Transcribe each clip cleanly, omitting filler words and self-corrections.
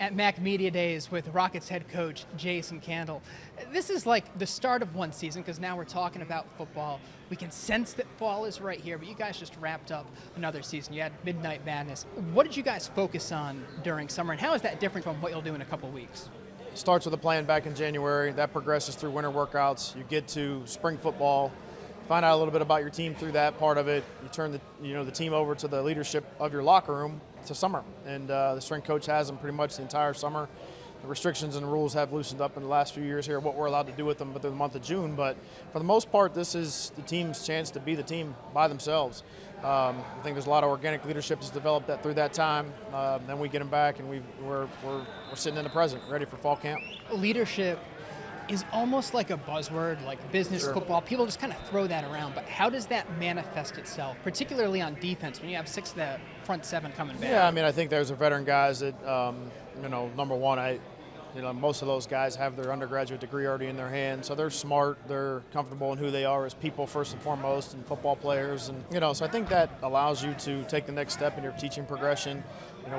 at Mac Media Days with Rockets head coach Jason Candle. This is like the start of one season because now we're talking about football. We can sense that fall is right here, but you guys just wrapped up another season. You had Midnight Madness. What did you guys focus on during summer, and how is that different from what you'll do in a couple weeks? Starts with a plan back in January. That progresses through winter workouts. You get to spring football, find out a little bit about your team through that part of it. You turn the team over to the leadership of your locker room to summer, and the strength coach has them pretty much the entire summer. The restrictions and rules have loosened up in the last few years here, what we're allowed to do with them within the month of June. But for the most part, this is the team's chance to be the team by themselves. I think there's a lot of organic leadership that's developed through that time. Then we get them back, and we're sitting in the present, ready for fall camp. Leadership is almost like a buzzword, like business Sure. football. People just kind of throw that around, but how does that manifest itself, particularly on defense when you have 6 of the front 7 coming back? Yeah, I mean, I think there's veteran guys that, number one, most of those guys have their undergraduate degree already in their hands, so they're smart, they're comfortable in who they are as people first and foremost, and football players, and so I think that allows you to take the next step in your teaching progression.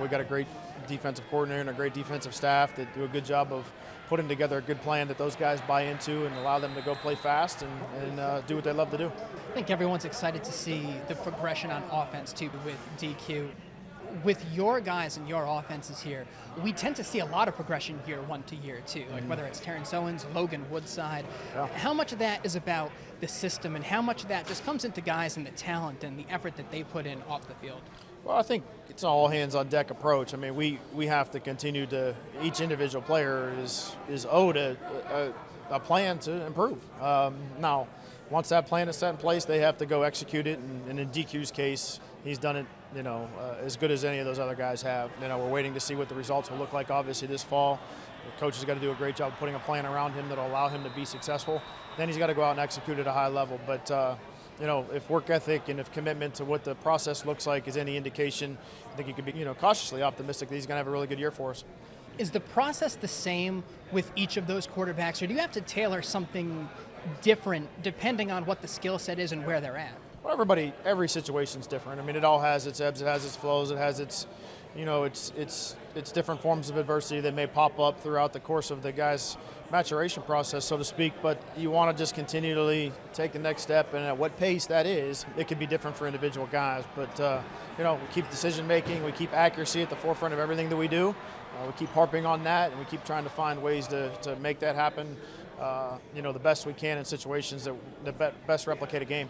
We got a great defensive coordinator and a great defensive staff that do a good job of putting together a good plan that those guys buy into and allow them to go play fast and do what they love to do. I think everyone's excited to see the progression on offense too with DQ. With your guys and your offenses here, we tend to see a lot of progression year 1 to year 2, like whether it's Terrence Owens, Logan Woodside. Yeah. How much of that is about the system, and how much of that just comes into guys and the talent and the effort that they put in off the field? Well, I think it's an all hands on deck approach. I mean, we have to continue to, each individual player is owed a plan to improve. Now, once that plan is set in place, they have to go execute it, and in DQ's case, he's done it as good as any of those other guys have. We're waiting to see what the results will look like, obviously, this fall. The coach has got to do a great job of putting a plan around him that will allow him to be successful. Then he's got to go out and execute at a high level. But, if work ethic and if commitment to what the process looks like is any indication, I think you could be, cautiously optimistic that he's going to have a really good year for us. Is the process the same with each of those quarterbacks, or do you have to tailor something different depending on what the skill set is and where they're at? Well, every situation's different. I mean, it all has its ebbs, it has its flows, it has its, it's different forms of adversity that may pop up throughout the course of the guy's maturation process, so to speak. But you want to just continually take the next step, and at what pace that is, it could be different for individual guys. But we keep decision making, we keep accuracy at the forefront of everything that we do. We keep harping on that, and we keep trying to find ways to make that happen. The best we can in situations that best replicate a game.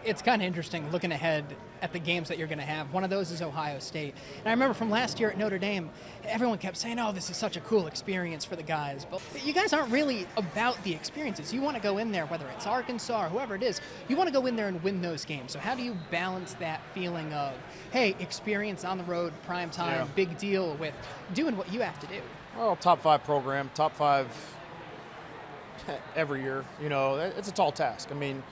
It's kind of interesting looking ahead at the games that you're going to have. One of those is Ohio State. And I remember from last year at Notre Dame, everyone kept saying, oh, this is such a cool experience for the guys. But you guys aren't really about the experiences. You want to go in there, whether it's Arkansas or whoever it is, you want to go in there and win those games. So how do you balance that feeling of, hey, experience on the road, prime time, big deal, with doing what you have to do? Well, top 5 program, top 5 every year. It's a tall task. I mean,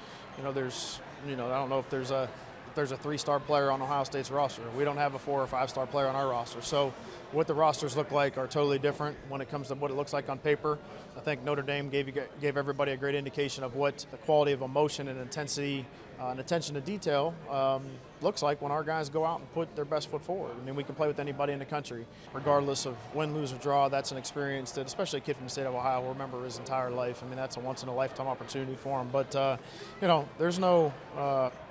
there's I don't know if there's a 3-star player on Ohio State's roster. We don't have a 4 or 5-star player on our roster. So what the rosters look like are totally different when it comes to what it looks like on paper. I think Notre Dame gave everybody a great indication of what the quality of emotion and intensity and attention to detail looks like when our guys go out and put their best foot forward. I mean, we can play with anybody in the country, regardless of win, lose, or draw. That's an experience that, especially a kid from the state of Ohio, will remember his entire life. I mean, that's a once-in-a-lifetime opportunity for him. But, there's no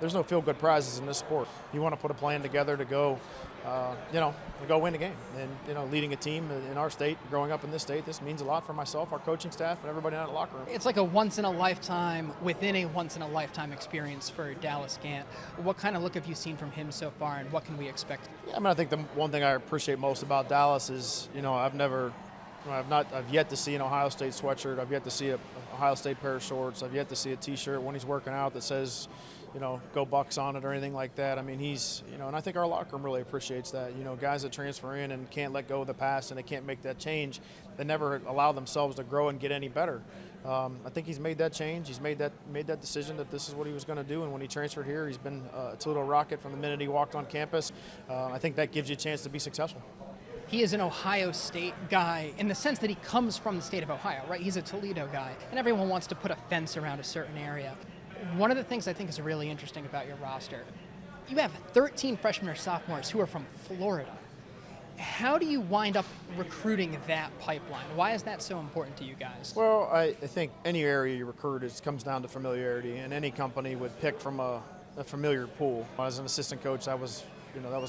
feel-good prizes in this sport. You want to put a plan together to go, to go win a game. And, leading a team in our state, growing up in this state, this means a lot for myself, our coaching staff, and everybody in the locker room. It's like a once-in-a-lifetime within a once-in-a-lifetime experience for Dallas Gant. What kind of look have you seen from him so far, and what can we expect? Yeah, I mean, I think the one thing I appreciate most about Dallas is, I've yet to see an Ohio State sweatshirt. I've yet to see a Ohio State pair of shorts. I've yet to see a T-shirt when he's working out that says, go Bucks on it or anything like that. I mean, he's, and I think our locker room really appreciates that. Guys that transfer in and can't let go of the past and they can't make that change, they never allow themselves to grow and get any better. I think he's made that change. He's made that decision that this is what he was going to do. And when he transferred here, he's been a Toledo Rocket from the minute he walked on campus. I think that gives you a chance to be successful. He is an Ohio State guy in the sense that he comes from the state of Ohio, right? He's a Toledo guy, and everyone wants to put a fence around a certain area. One of the things I think is really interesting about your roster, you have 13 freshmen or sophomores who are from Florida. How do you wind up recruiting that pipeline? Why is that so important to you guys? Well, I think any area you recruit, it comes down to familiarity, and any company would pick from a familiar pool. As an assistant coach, that was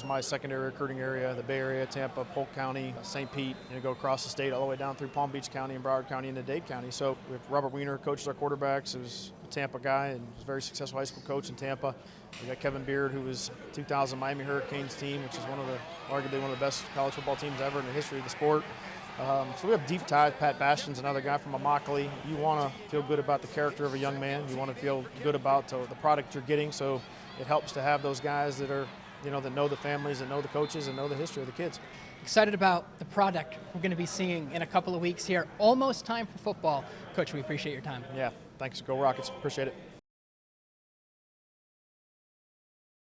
my secondary recruiting area, the Bay Area, Tampa, Polk County, St. Pete, go across the state all the way down through Palm Beach County and Broward County into Dade County. So we have Robert Weiner coaches our quarterbacks, who's a Tampa guy and was a very successful high school coach in Tampa. We got Kevin Beard, who was 2000 Miami Hurricanes team, which is arguably one of the best college football teams ever in the history of the sport. So we have deep ties. Pat Bastian's another guy from Immokalee. You want to feel good about the character of a young man. You want to feel good about the product you're getting. So it helps to have those guys that are, that know the families, that know the coaches, and know the history of the kids. Excited about the product we're going to be seeing in a couple of weeks here. Almost time for football. Coach, we appreciate your time. Yeah, thanks. Go Rockets. Appreciate it.